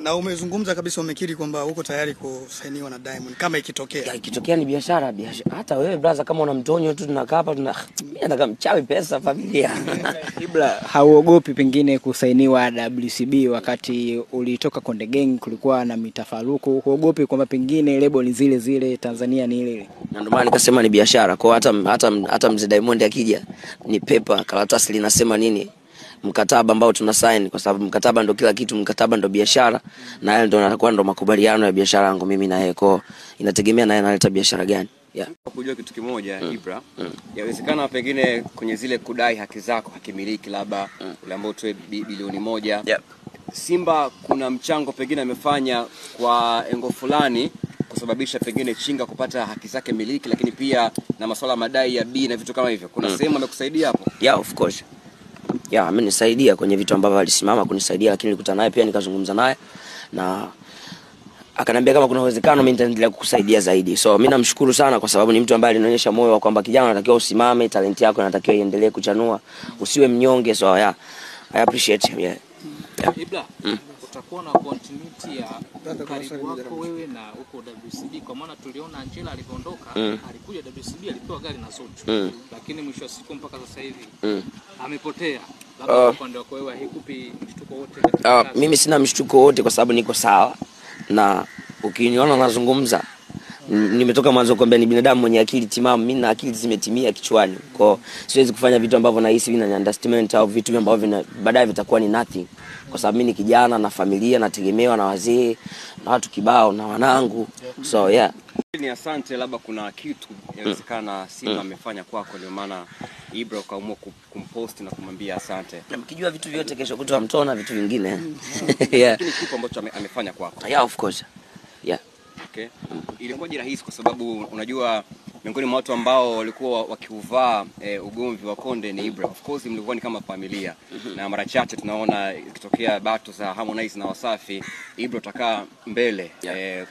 Na umezungumza kabisa, umekiri kwamba uko tayari kusainiwa na Diamond kama ikitokea. Ya, ikitokea ni biashara. Hata wewe brother kama una mtonyo tu tunakaa hapa mimi nataka mchawi pesa familia. Ibra, hauogopi pengine kusainiwa WCB wakati ulitoka Konde Gang kulikuwa na mitafaruku? Huogopi kwamba pengine lebo ni zile zile, Tanzania ni ile ile? Na ndio maana nikasema ni biashara. Kwa hata mzee Diamond akija ni paper, karatasi linasema nini? Mkataba ambao tuna sign, kwa sababu mkataba ndo kila kitu, mkataba ndo biashara, na yale ndo yanakuwa ndo makubaliano ya biashara yangu mimi na yeye. Kwa inategemea na yeye analeta biashara gani. Yeah. Kujua kitu kimoja Ibra, yawezekana pengine kwenye zile kudai haki zako hakimiliki labda ule ambao tu bilioni 1. Yeah. Simba kuna mchango pengine amefanya kwa engo fulani kusababisha pengine Chinga kupata haki zake miliki, lakini pia na masuala madai ya B na vitu kama hivyo. Kuna sehemu amekusaidia hapo? Yeah, of course. Yeah, amenisaidia kwenye vitu ambavyo alisimama kunisaidia, lakini nilikutana naye pia nikazungumza naye na akaniambia kama kuna uwezekano mimi nitaendelea kukusaidia zaidi. So mimi namshukuru sana kwa sababu ni mtu ambaye alinionyesha moyo wa kwamba kijana unatakiwa usimame, talent yako inatakiwa iendelee kuchanua, usiwe mnyonge. So yeah, I appreciate him. Yeah. Ibra, utakuwa na continuity ya karibu wako wewe na uko WCB, kwa maana tuliona Angela alipoondoka alikuja WCB alipewa gari na Zuchu, lakini mwisho wa siku mpaka sasa hivi amepotea. Labda upande wako wewe haikupi mshtuko wote? Mimi sina mshtuko wote kwa sababu niko sawa, na ukiniona nazungumza nimetoka mwanzo kwamba ni binadamu mwenye akili timamu. Mimi na akili zimetimia kichwani, kwa siwezi kufanya vitu ambavyo nahisi vina understatement au vitu ambavyo baadaye vitakuwa ni nothing, kwa sababu mimi ni kijana na familia, nategemewa na wazee na watu kibao na wanangu. So yeah, ni asante. Labda kuna kitu inawezekana Simba amefanya kwako ndio maana Ibra kaamua kumpost na kumwambia asante. Na mkijua vitu vyote kesho kutwa mtona vitu vingine. Yeah, lakini kitu ambacho amefanya kwako? Yeah, of course. Yeah. Okay. Ilikuwa rahisi kwa sababu unajua miongoni mwa watu ambao walikuwa wakiuvaa ugomvi wa Konde ni Ibra. Of course mlikuwa ni kama familia. Na mara chache tunaona ikitokea battle za Harmonize na Wasafi, Ibra utakaa mbele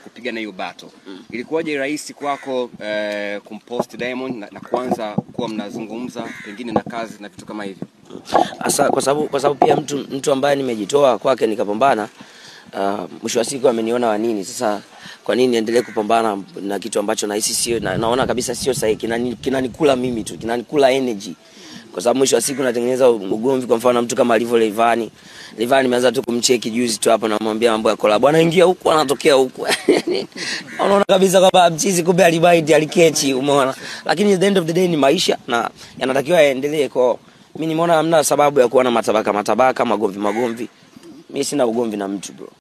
kupigana hiyo battle. Ilikuwa rahisi kwako kumpost Diamond na kwanza kuwa mnazungumza pengine na kazi na vitu kama hivyo? Asa kwa sababu pia mtu ambaye nimejitoa kwake nikapambana, mwisho wa siku ameniona wa nini. Sasa kwa nini endelee kupambana na kitu ambacho nahisi sio, naona kabisa sio sahihi, kinanikula mimi tu, kinanikula energy. Kwa sababu mwisho wa siku natengeneza ugomvi. Kwa mfano mtu kama alivyo Levani nimeanza tu kumcheki juzi tu hapo, namwambia mambo ya collab, anaingia huko anatokea huko. Unaona kabisa kwamba mchizi kumbe alibaiti alikechi, umeona. Lakini at the end of the day ni maisha na yanatakiwa yaendelee. Kwa mimi nimeona hamna sababu ya kuwa na matabaka magomvi. Mimi sina ugomvi na mtu bro.